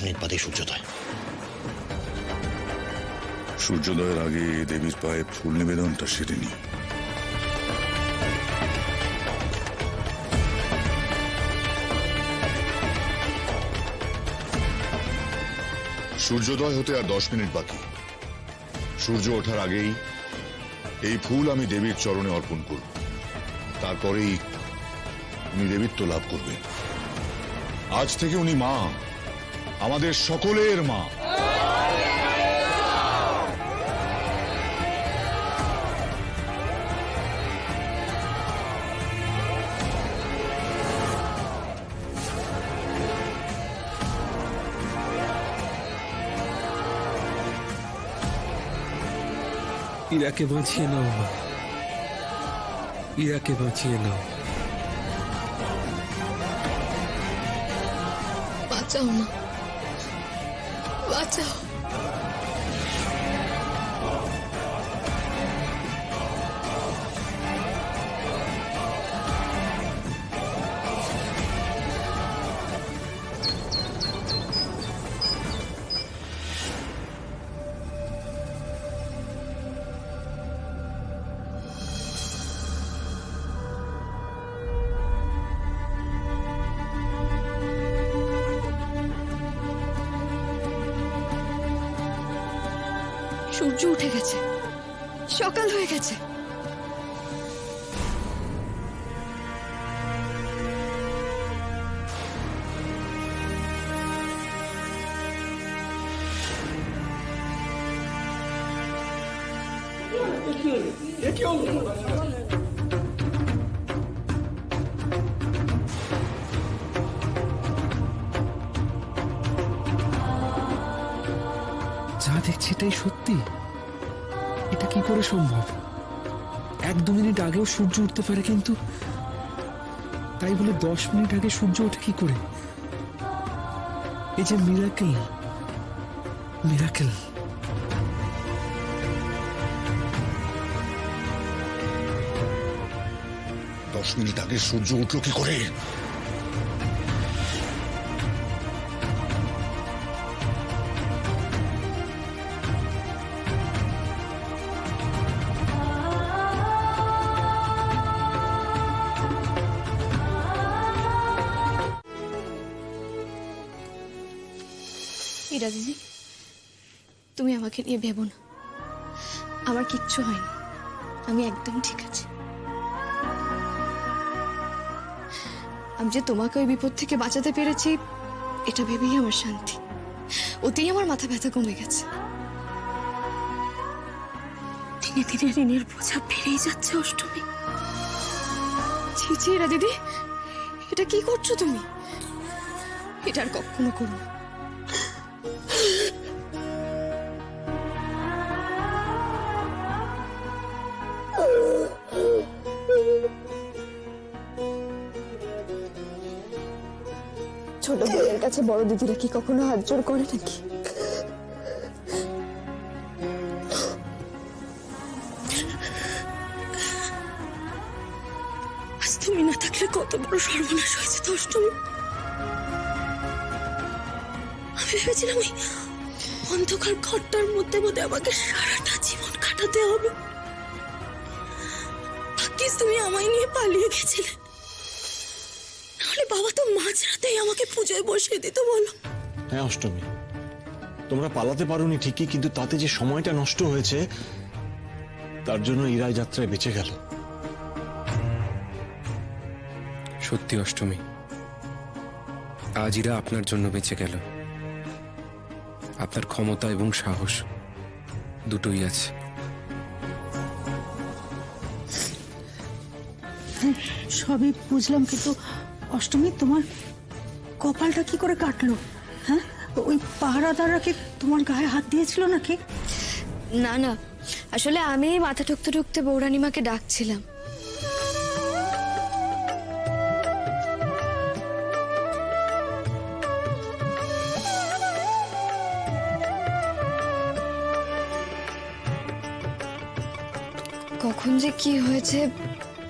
Minute বাদে সূর্যোদয়। সূর্যোদয়ের আগে দেবীর পায়ে ফুল নিবেদনটা সেরে নি। সূর্যোদয় হতে আর 10 মিনিট বাকি। সূর্য ওঠার আগেই এই ফুল আমি দেবীর চরণে অর্পণ করব। তারপরেই উনি দেবীত্ব লাভ করবেন। আজ থেকে উনি মা, আমাদের সকলের মা। ইরাকে বাঁচিয়ে নাও মা, ইরাকে বাঁচিয়ে নাও। বাঁচাও মা, বাঁচাও। সূর্য উঠে গেছে, সকাল হয়ে গেছে। যা দেখছি এটাই সত্যি? এটা কি করে সম্ভব? 1-2 মিনিট আগেও সূর্য উঠতে পারে, কিন্তু তাই বলে 10 মিনিট আগে সূর্য ওঠে কি করে? এই যে মিরাকেল, মিরাকেল। 10 মিনিট আগে সূর্য উঠলো কি করে? ইরা দিদি, তুমি আমাকে নিয়ে ভেবো না, আমার কিচ্ছু হয়নি, আমি একদম ঠিক আছি। আমি যে তোমাকে ওই বিপদ থেকে বাঁচাতে পেরেছি এটা ভেবেই আমার শান্তি। ওতেই আমার মাথা ব্যথা কমে গেছে। দিনে দিনে ঋণের বোঝা বেড়েই যাচ্ছে অষ্টমী। ছি ছি ইরা দিদি, এটা কি করছো তুমি? এটা আর কখনো করো না। ছোট বোনের কাছে বড় দিদিরা কি কখনো হাত জোড় করে নাকি? আজ তুমি না থাকলে কত বড় সর্বনাশ হয়েছে তো অষ্টমী। আমি ভেবেছিলাম ওই অন্ধকার ঘরটার মধ্যে মধ্যে আমাকে সারাটা জীবন কাটাতে হবে। ভাগ্যিস তুমি আমায় নিয়ে পালিয়ে গেছিলে, নাহলে বাবা তো মাঝরাতেই আমাকে পূজায় বসিয়ে দিত। বলো। হ্যাঁ অষ্টমী, তোমরা পালাতে পারোনি ঠিকই, কিন্তু তাতে যে সময়টা নষ্ট হয়েছে তার জন্য ইরাই যাত্রায় বেঁচে গেল। সত্যি অষ্টমী, আজ ইরা আপনার জন্য বেঁচে গেল। আপনার ক্ষমতা এবং সাহস দুটোই আছে। সবই বুঝলাম, কিন্তু অষ্টমী তোমার কপালটা কি করে কাটলো? হ্যাঁ, ওই পাহারাদাররা কি তোমার গায়ে হাত দিয়েছিল নাকি? না না, আসলে আমি মাথা ঠুকতে ঠুকতে বৌরানীমাকে ডাকছিলাম। কখন যে কি হয়েছে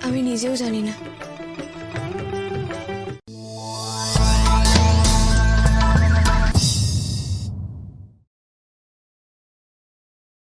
আমি নিজেও জানি না।